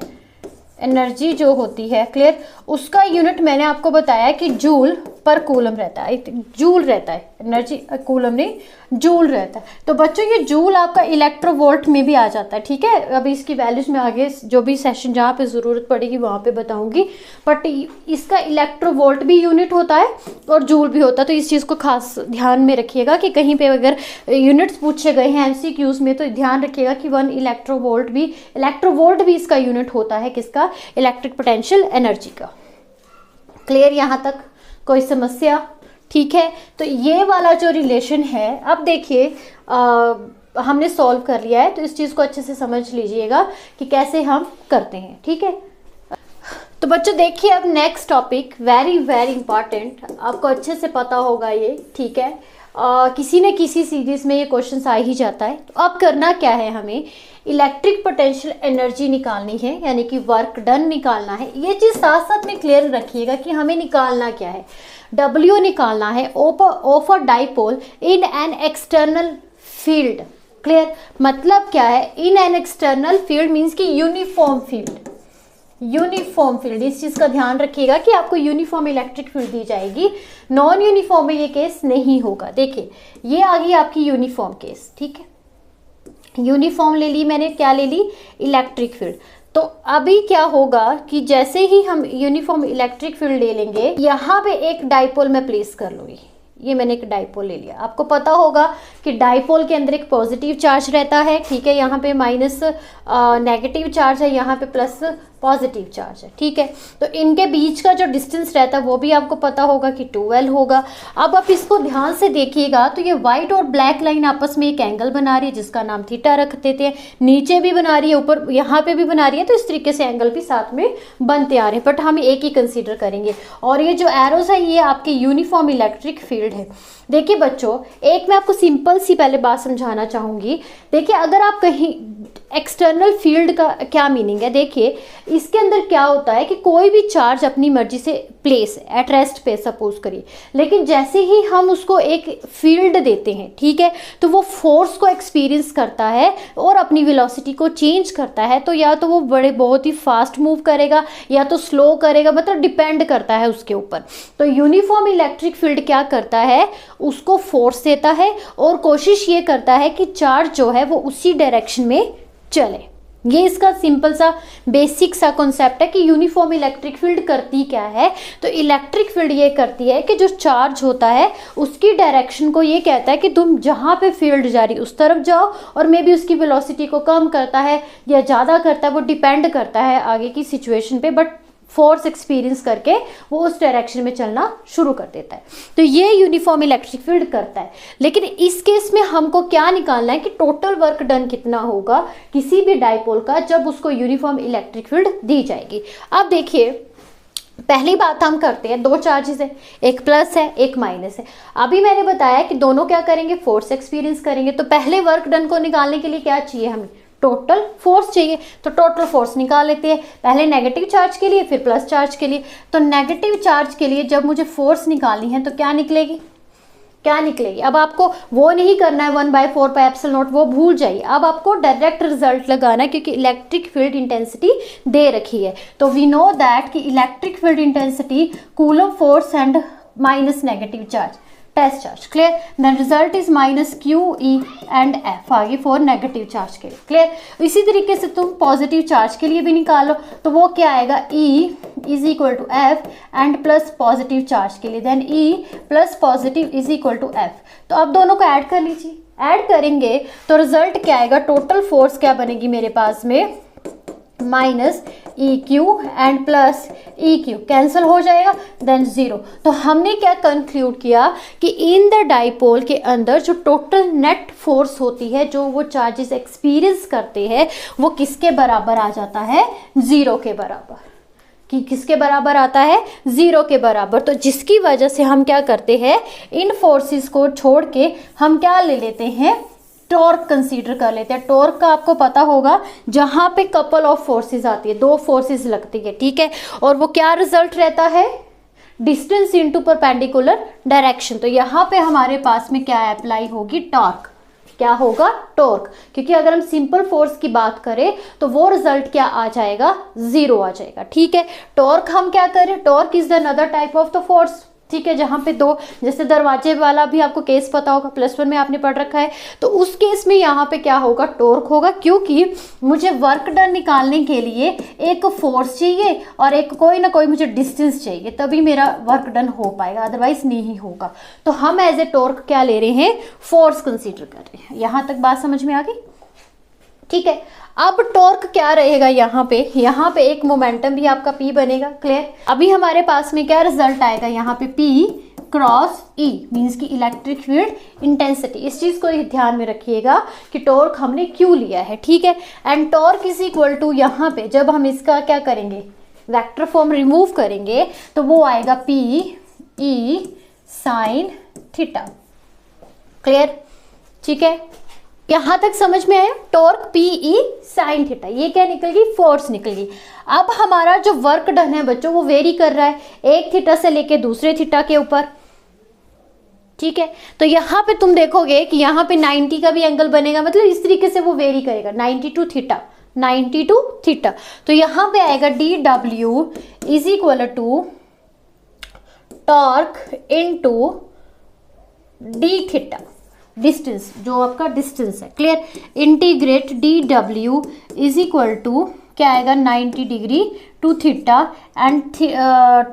Speaker 1: एनर्जी जो होती है, क्लियर, उसका यूनिट मैंने आपको बताया कि जूल पर कूलम रहता है, जूल रहता है, एनर्जी कूलम नहीं, जूल रहता है। तो बच्चों ये जूल आपका इलेक्ट्रोवोल्ट में भी आ जाता है, ठीक है। अभी इसकी वैल्यूज में आगे जो भी सेशन जहाँ पे ज़रूरत पड़ेगी वहाँ पे बताऊंगी, बट इसका इलेक्ट्रोवोल्ट भी यूनिट होता है और जूल भी होता है। तो इस चीज़ को खास ध्यान में रखिएगा कि कहीं पे अगर यूनिट्स पूछे गए हैं MCQs में, तो ध्यान रखिएगा कि 1 इलेक्ट्रोवोल्ट भी इसका यूनिट होता है, किसका, इलेक्ट्रिक पोटेंशियल एनर्जी का। क्लियर। यहाँ तक कोई समस्या, ठीक है। तो ये वाला जो रिलेशन है, अब देखिए हमने सॉल्व कर लिया है, तो इस चीज़ को अच्छे से समझ लीजिएगा कि कैसे हम करते हैं, ठीक है। तो बच्चों देखिए अब next topic very very important, आपको अच्छे से पता होगा ये, ठीक है। किसी न किसी सीरीज में ये क्वेश्चन आ ही जाता है। तो अब करना क्या है, हमें इलेक्ट्रिक पोटेंशियल एनर्जी निकालनी है, यानी कि वर्क डन निकालना है। ये चीज़ साथ साथ में क्लियर रखिएगा कि हमें निकालना क्या है। W निकालना है of a dipole in an external field. Clear, मतलब क्या है, in an external field means कि यूनिफॉर्म फील्ड, यूनिफॉर्म फील्ड। इस चीज़ का ध्यान रखिएगा कि आपको यूनिफॉर्म इलेक्ट्रिक फील्ड दी जाएगी, नॉन यूनिफॉर्म में ये केस नहीं होगा। देखिए ये आ गई आपकी यूनिफॉर्म केस, ठीक है। यूनिफॉर्म ले ली मैंने, क्या ले ली, इलेक्ट्रिक फील्ड। तो अभी क्या होगा कि जैसे ही हम यूनिफॉर्म इलेक्ट्रिक फील्ड ले लेंगे, यहाँ पे एक डाइपोल मैं प्लेस कर लूँगी। ये मैंने एक डाइपोल ले लिया। आपको पता होगा कि डाइपोल के अंदर एक पॉजिटिव चार्ज रहता है, ठीक है। यहाँ पे माइनस नेगेटिव चार्ज है, यहाँ पे प्लस पॉजिटिव चार्ज है, ठीक है। तो इनके बीच का जो डिस्टेंस रहता है वो भी आपको पता होगा कि 2L होगा। अब आप इसको ध्यान से देखिएगा तो ये व्हाइट और ब्लैक लाइन आपस में एक एंगल बना रही है जिसका नाम थीटा रख देते हैं। नीचे भी बना रही है, ऊपर यहाँ पे भी बना रही है, तो इस तरीके से एंगल भी साथ में बनते आ रहे हैं, बट हम एक ही कंसीडर करेंगे। और ये जो एरोज है ये आपके यूनिफॉर्म इलेक्ट्रिक फील्ड है। देखिए बच्चों, एक मैं आपको सिंपल सी पहले बात समझाना चाहूँगी। देखिए अगर आप कहीं एक्सटर्नल फील्ड का क्या मीनिंग है, देखिए इसके अंदर क्या होता है कि कोई भी चार्ज अपनी मर्जी से प्लेस एट रेस्ट पे सपोज करिए, लेकिन जैसे ही हम उसको एक फील्ड देते हैं, ठीक है, तो वो फोर्स को एक्सपीरियंस करता है और अपनी वेलोसिटी को चेंज करता है। तो या तो वो बहुत ही फास्ट मूव करेगा या तो स्लो करेगा, मतलब डिपेंड करता है उसके ऊपर। तो यूनिफॉर्म इलेक्ट्रिक फील्ड क्या करता है, उसको फोर्स देता है और कोशिश ये करता है कि चार्ज जो है वो उसी डायरेक्शन में चले। ये इसका सिंपल सा बेसिक सा कॉन्सेप्ट है कि यूनिफॉर्म इलेक्ट्रिक फील्ड करती क्या है। तो इलेक्ट्रिक फील्ड ये करती है कि जो चार्ज होता है उसकी डायरेक्शन को ये कहता है कि तुम जहाँ पे फील्ड जा रही उस तरफ जाओ, और मे बी उसकी वेलोसिटी को कम करता है या ज़्यादा करता है, वो डिपेंड करता है आगे की सिचुएशन पे, बट फोर्स एक्सपीरियंस करके वो उस डायरेक्शन में चलना शुरू कर देता है। तो ये यूनिफॉर्म इलेक्ट्रिक फील्ड करता है। लेकिन इस केस में हमको क्या निकालना है कि टोटल वर्क डन कितना होगा किसी भी डाइपोल का जब उसको यूनिफॉर्म इलेक्ट्रिक फील्ड दी जाएगी। अब देखिए पहली बात हम करते हैं, दो चार्जेस है, एक प्लस है एक माइनस है। अभी मैंने बताया कि दोनों क्या करेंगे, फोर्स एक्सपीरियंस करेंगे। तो पहले वर्क डन को निकालने के लिए क्या चाहिए, हमें टोटल फोर्स चाहिए। तो टोटल फोर्स निकाल लेते हैं, पहले नेगेटिव चार्ज के लिए फिर प्लस चार्ज के लिए। तो नेगेटिव चार्ज के लिए जब मुझे फोर्स निकालनी है तो क्या निकलेगी, क्या निकलेगी। अब आपको वो नहीं करना है 1/4πε0, वो भूल जाइए। अब आपको डायरेक्ट रिजल्ट लगाना है क्योंकि इलेक्ट्रिक फील्ड इंटेंसिटी दे रखी है। तो वी नो दैट कि electric field intensity coulomb force and minus negative charge test charge. Clear, then result is minus QE and F आगे फॉर नेगेटिव चार्ज के लिए। क्लियर, इसी तरीके से तुम पॉजिटिव चार्ज के लिए भी निकालो तो वो क्या आएगा, E is equal to F and plus positive charge के लिए then E plus positive is equal to F। तो अब दोनों को ऐड कर लीजिए, ऐड करेंगे तो रिजल्ट क्या आएगा, टोटल फोर्स क्या बनेगी मेरे पास में, minus EQ and plus EQ cancel हो जाएगा देन 0। तो हमने क्या कंक्लूड किया कि इन द डाइपोल के अंदर जो टोटल नेट फोर्स होती है, जो वो चार्जेस एक्सपीरियंस करते हैं, वो किसके बराबर आ जाता है, 0 के बराबर। कि किसके बराबर आता है, 0 के बराबर। तो जिसकी वजह से हम क्या करते हैं, इन फोर्सेस को छोड़ के हम क्या ले लेते हैं, टॉर्क कंसीडर कर लेते हैं। टॉर्क का आपको पता होगा जहां पे कपल ऑफ फोर्सेस आती है, दो फोर्सेस लगती है, ठीक है, और वो क्या रिजल्ट रहता है, डिस्टेंस इनटू परपेंडिकुलर डायरेक्शन। तो यहाँ पे हमारे पास में क्या अप्लाई होगी, टॉर्क। क्या होगा, टॉर्क, क्योंकि अगर हम सिंपल फोर्स की बात करें तो वो रिजल्ट क्या आ जाएगा, 0 आ जाएगा, ठीक है। टॉर्क हम क्या करें, torque is the another type of the force, ठीक है, जहाँ पे दो, जैसे दरवाजे वाला भी आपको केस पता होगा, +1 में आपने पढ़ रखा है। तो उस केस में यहाँ पे क्या होगा, टॉर्क होगा, क्योंकि मुझे वर्क डन निकालने के लिए एक फोर्स चाहिए और एक कोई ना कोई मुझे डिस्टेंस चाहिए, तभी मेरा वर्क डन हो पाएगा, अदरवाइज नहीं होगा। तो हम एज ए टॉर्क क्या ले रहे हैं, फोर्स कंसीडर कर रहे हैं। यहाँ तक बात समझ में आ गई, ठीक है। अब टॉर्क क्या रहेगा, यहाँ पे एक मोमेंटम भी आपका P बनेगा। क्लियर, अभी हमारे पास में क्या रिजल्ट आएगा, यहाँ पे P क्रॉस E मीन्स की इलेक्ट्रिक फील्ड इंटेंसिटी। इस चीज को ध्यान में रखिएगा कि टॉर्क हमने क्यों लिया है, ठीक है। And torque is equal to, यहाँ पे जब हम इसका क्या करेंगे, वेक्टर फॉर्म रिमूव करेंगे तो वो आएगा P E sine theta. Clear? ठीक है, यहां तक समझ में आया? Torque P E sine theta, ये क्या निकल गई? फोर्स निकल गई। अब हमारा जो वर्क डन है बच्चों वो वेरी कर रहा है एक थीटा से लेके दूसरे थीटा के ऊपर। ठीक है, तो यहाँ पे तुम देखोगे कि यहाँ पे 90 का भी एंगल बनेगा, मतलब इस तरीके से वो वेरी करेगा 90 टू थीटा, 90 टू थीटा। तो यहाँ पे आएगा D W is equal to torque into d theta, distance जो आपका डिस्टेंस है। Clear? Integrate d W is equal to क्या आएगा 90 degree to theta and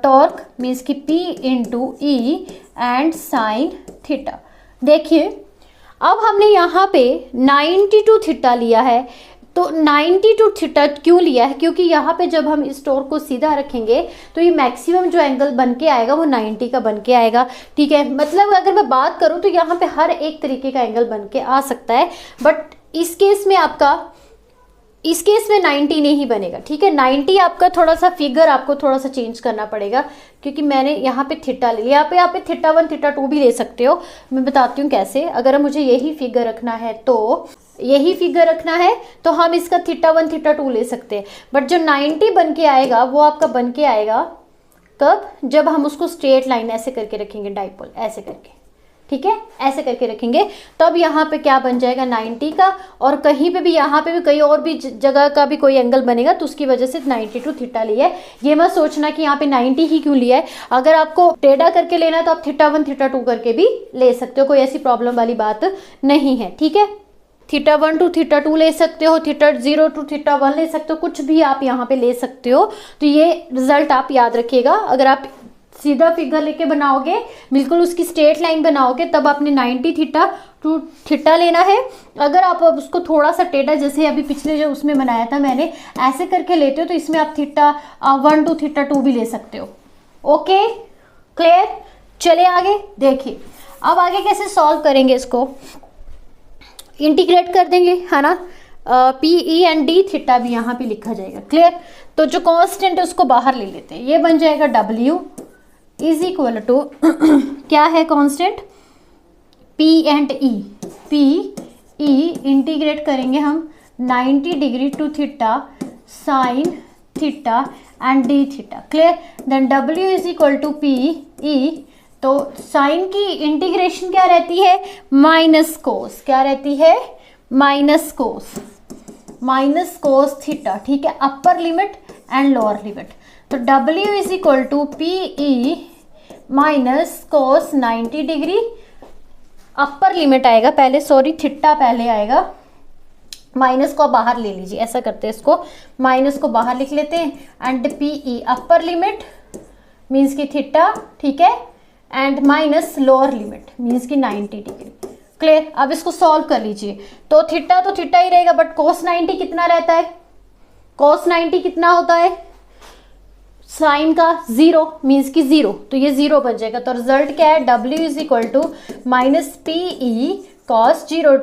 Speaker 1: torque means की P into E and sine theta. देखिए अब हमने यहाँ पे 90 टू थीटा लिया है, तो 90 टू थीटा क्यों लिया है? क्योंकि यहाँ पे जब हम इस टॉर्क को सीधा रखेंगे तो ये मैक्सिमम जो एंगल बन के आएगा वो 90 का बन के आएगा। ठीक है, मतलब अगर मैं बात करूँ तो यहाँ पे हर एक तरीके का एंगल बन के आ सकता है, बट इस केस में 90 नहीं बनेगा। ठीक है, 90 आपका थोड़ा सा फिगर आपको थोड़ा सा चेंज करना पड़ेगा, क्योंकि मैंने यहाँ पे थीटा ले लिया। यहाँ पे थीटा 1 थीटा 2 भी ले सकते हो, मैं बताती हूँ कैसे। अगर मुझे यही फिगर रखना है तो हम इसका थीटा 1 थीटा 2 ले सकते हैं, बट जो 90 बन के आएगा वो आपका बन के आएगा कब? जब हम उसको स्ट्रेट लाइन ऐसे करके रखेंगे, डाइपोल ऐसे करके। ठीक है, ऐसे करके रखेंगे तब यहाँ पे क्या बन जाएगा 90 का, और कहीं पे भी यहाँ पे भी कहीं और भी जगह का भी कोई एंगल बनेगा तो उसकी वजह से 90 टू थीटा लिया है। ये मत सोचना कि यहाँ पे 90 ही क्यों लिया है। अगर आपको टेढ़ा करके लेना है तो आप थीटा 1 थीटा 2 करके भी ले सकते हो, कोई ऐसी प्रॉब्लम वाली बात नहीं है। ठीक है, थीटा 1 टू थीटा 2 ले सकते हो, थीटा 0 टू थीटा 1 ले सकते हो, कुछ भी आप यहाँ पे ले सकते हो। तो ये रिजल्ट आप याद रखिएगा। अगर आप सीधा फिगर लेके बनाओगे, बिल्कुल उसकी स्ट्रेट लाइन बनाओगे, तब आपने 90 थीटा टू थीटा लेना है। अगर आप उसको थोड़ा सा टेढ़ा, जैसे अभी पिछले जो उसमें बनाया था मैंने, ऐसे करके लेते हो तो इसमें आप थीटा 1 टू थीटा 2 भी ले सकते हो। Okay, clear? चले आगे देखिए, अब आगे कैसे सॉल्व करेंगे इसको। इंटीग्रेट कर देंगे, है ना। P e and d theta भी यहाँ पे लिखा जाएगा। क्लियर? तो जो कांस्टेंट है उसको बाहर ले लेते हैं, ये बन जाएगा डब्ल्यू इज इक्वल टू क्या है constant? P and e. P e integrate करेंगे हम 90 degree to theta sine theta and d theta. Clear? Then डब्ल्यू is equal to p e. तो साइन की इंटीग्रेशन क्या रहती है? Minus cos. क्या रहती है? Minus cos theta. ठीक है, upper limit and lower limit. तो W is equal to p e minus cos 90 degree, upper limit आएगा पहले, सॉरी थीटा पहले आएगा, माइनस को बाहर ले लीजिए, ऐसा करते हैं इसको, माइनस को बाहर लिख लेते हैं, and P E upper limit means की थीटा। ठीक है, and minus lower limit means की 90 डिग्री। क्लियर? अब इसको सॉल्व कर लीजिए। तो थीटा ही रहेगा, बट कोस 90 कितना रहता है? कोस 90 कितना होता है? साइन का 0 मीन्स की 0, तो ये 0 बन जाएगा। तो रिजल्ट क्या है? W is equal to minus p e cos 0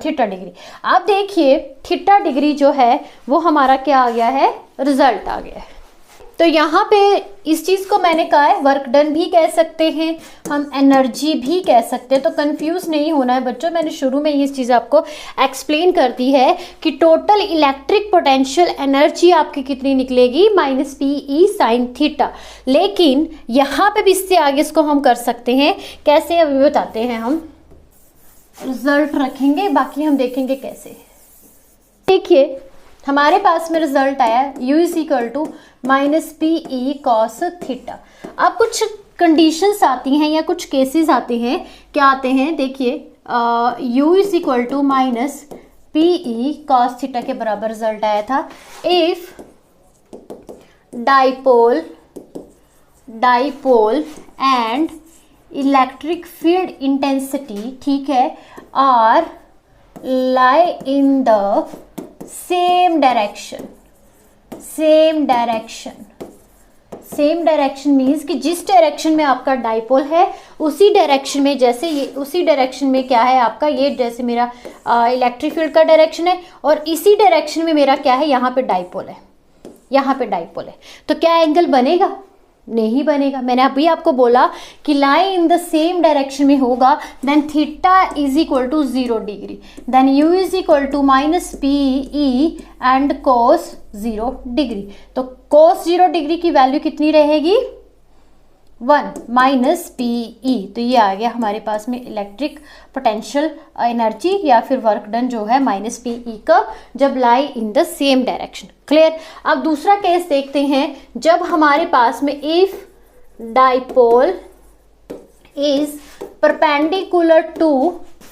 Speaker 1: theta degree. अब देखिए थीटा डिग्री जो है वो हमारा क्या आ गया है? रिजल्ट आ गया है। तो यहाँ पे इस चीज़ को मैंने कहा है वर्क डन भी कह सकते हैं, हम एनर्जी भी कह सकते हैं। तो कंफ्यूज नहीं होना है बच्चों, मैंने शुरू में ये चीज़ आपको एक्सप्लेन कर दी है कि टोटल इलेक्ट्रिक पोटेंशियल एनर्जी आपकी कितनी निकलेगी? माइनस पी ई साइन थीटा। लेकिन यहाँ पे भी इससे आगे इसको हम कर सकते हैं, कैसे अभी बताते हैं। हम रिजल्ट रखेंगे, बाकी हम देखेंगे कैसे। देखिए हमारे पास में रिजल्ट आया u is equal to minus p e cos theta. अब कुछ कंडीशंस आती हैं या कुछ केसेस आते हैं, क्या आते हैं देखिए, u is equal to minus p e cos theta के बराबर रिजल्ट आया था if dipole and electric field intensity, ठीक है, are lie in the same direction means कि जिस डायरेक्शन में आपका डाइपोल है उसी डायरेक्शन में, जैसे ये उसी डायरेक्शन में क्या है आपका, ये जैसे मेरा इलेक्ट्रिक फील्ड का डायरेक्शन है और इसी डायरेक्शन में मेरा क्या है, यहाँ पे डाइपोल है। यहाँ पे डाइपोल है, तो क्या एंगल बनेगा? नहीं बनेगा। मैंने अभी आपको बोला कि lie in the same direction में होगा, then theta is equal to 0 degree, then u is equal to minus p e and cos 0 degree. तो कोस 0 डिग्री की वैल्यू कितनी रहेगी? 1 माइनस पी ई। तो ये आ गया हमारे पास में इलेक्ट्रिक पोटेंशियल एनर्जी या फिर वर्क डन जो है माइनस पी ई का, जब lie in the same direction. Clear. अब दूसरा केस देखते हैं, जब हमारे पास में if dipole is perpendicular to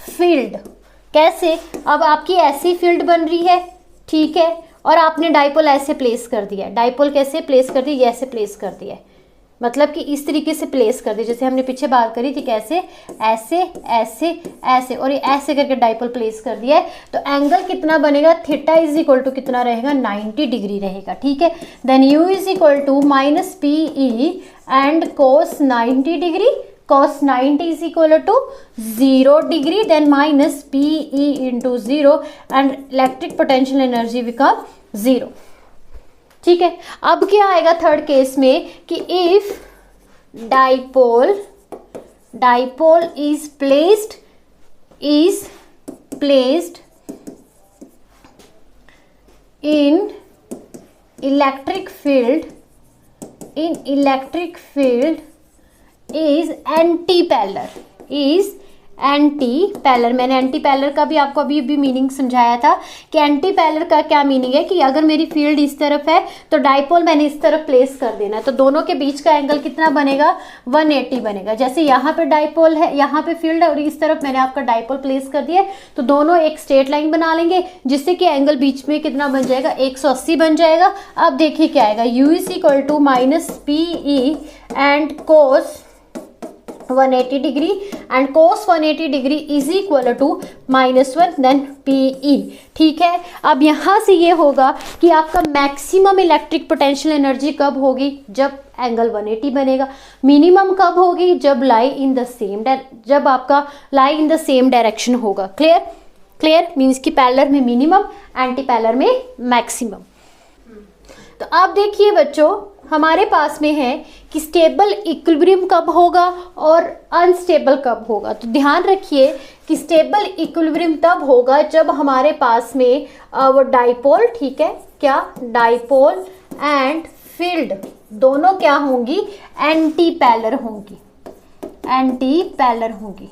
Speaker 1: field. कैसे? अब आपकी ऐसी फील्ड बन रही है, ठीक है, और आपने डाइपोल ऐसे प्लेस कर दिया। डाइपोल कैसे प्लेस कर दी? ऐसे प्लेस कर दिया, मतलब कि इस तरीके से प्लेस कर दी, जैसे हमने पीछे बात करी थी कैसे, ऐसे ऐसे ऐसे, और ये ऐसे करके डाइपोल प्लेस कर दिया है। तो एंगल कितना बनेगा? थीटा इज इक्वल टू कितना रहेगा? 90 डिग्री रहेगा, ठीक है। Then u is equal to minus p e and cos 90 degree, cos 90 is equal to 0 degree, then minus PE into 0 and electric potential energy become 0। ठीक है। अब क्या आएगा थर्ड केस में कि if dipole is placed in electric field is anti-parallel. मैंने anti-parallel का भी आपको अभी भी मीनिंग समझाया था कि एंटी-पैरेलल का क्या मीनिंग है कि अगर मेरी फील्ड इस तरफ है तो डाइपोल मैंने इस तरफ प्लेस कर देना है, तो दोनों के बीच का एंगल कितना बनेगा? 180 बनेगा। जैसे यहाँ पे डाइपोल है, यहाँ पे फील्ड है और इस तरफ मैंने आपका डाइपोल प्लेस कर दिया, तो दोनों एक स्ट्रेट लाइन बना लेंगे, जिससे कि एंगल बीच में कितना बन जाएगा? 180 बन जाएगा। अब देखिए क्या आएगा, u is equal to minus p e and cos 180 degree and cos 180 degree is equal to -1 then PE। ठीक है। अब यहाँ से ये होगा कि आपका मैक्सिमम इलेक्ट्रिक पोटेंशियल एनर्जी कब होगी? जब एंगल 180 बनेगा। मिनिमम कब होगी? जब जब आपका लाई इन द सेम डायरेक्शन होगा। क्लियर मीन्स कि पैरेलल में मिनिमम, एंटी पैरेलल में मैक्सिमम। तो आप देखिए बच्चों, हमारे पास में है कि स्टेबल इक्विलिब्रियम कब होगा और अनस्टेबल कब होगा। तो ध्यान रखिए कि स्टेबल इक्विलिब्रियम तब होगा जब हमारे पास में वो डाइपोल, ठीक है, क्या डाइपोल एंड फील्ड दोनों क्या होंगी? एंटी पैरेलल होंगी।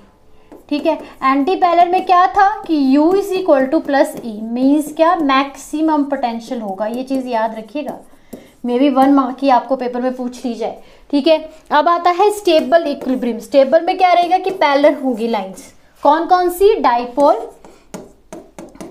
Speaker 1: ठीक है। एंटी पैरेलल में क्या था कि U is equal two plus E means क्या? मैक्सिमम पोटेंशियल होगा। ये चीज़ याद रखिएगा, मे बी 1 मार्क की आपको पेपर में पूछ ली जाए। ठीक है। अब आता है स्टेबल इक्विलिब्रियम। स्टेबल में क्या रहेगा कि पैरेलल होंगी लाइंस। कौन कौन सी?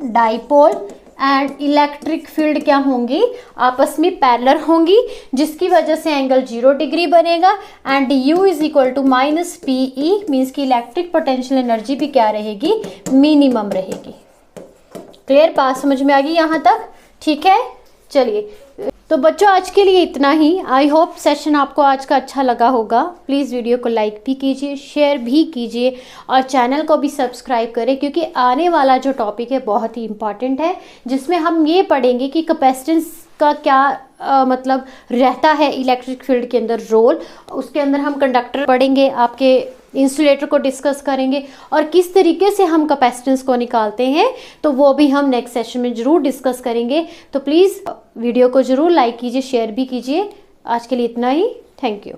Speaker 1: डाइपोल एंड इलेक्ट्रिक फील्ड क्या होंगी? आपस में पैरेलल होंगी, जिसकी वजह से एंगल 0 डिग्री बनेगा and U is equal to minus PE means की इलेक्ट्रिक पोटेंशियल एनर्जी भी क्या रहेगी? मिनिमम रहेगी। क्लियर? बात समझ में आ गई यहाँ तक? ठीक है। चलिए, तो बच्चों आज के लिए इतना ही। आई होप सेशन आपको आज का अच्छा लगा होगा। प्लीज़ वीडियो को लाइक भी कीजिए, शेयर भी कीजिए और चैनल को भी सब्सक्राइब करें, क्योंकि आने वाला जो टॉपिक है बहुत ही इम्पॉर्टेंट है, जिसमें हम ये पढ़ेंगे कि कैपेसिटेंस का क्या मतलब रहता है इलेक्ट्रिक फील्ड के अंदर रोल। उसके अंदर हम कंडक्टर पढ़ेंगे, आपके इंसुलेटर को डिस्कस करेंगे और किस तरीके से हम कैपेसिटेंस को निकालते हैं, तो वो भी हम नेक्स्ट सेशन में ज़रूर डिस्कस करेंगे। तो प्लीज़ वीडियो को ज़रूर लाइक कीजिए, शेयर भी कीजिए। आज के लिए इतना ही। Thank you.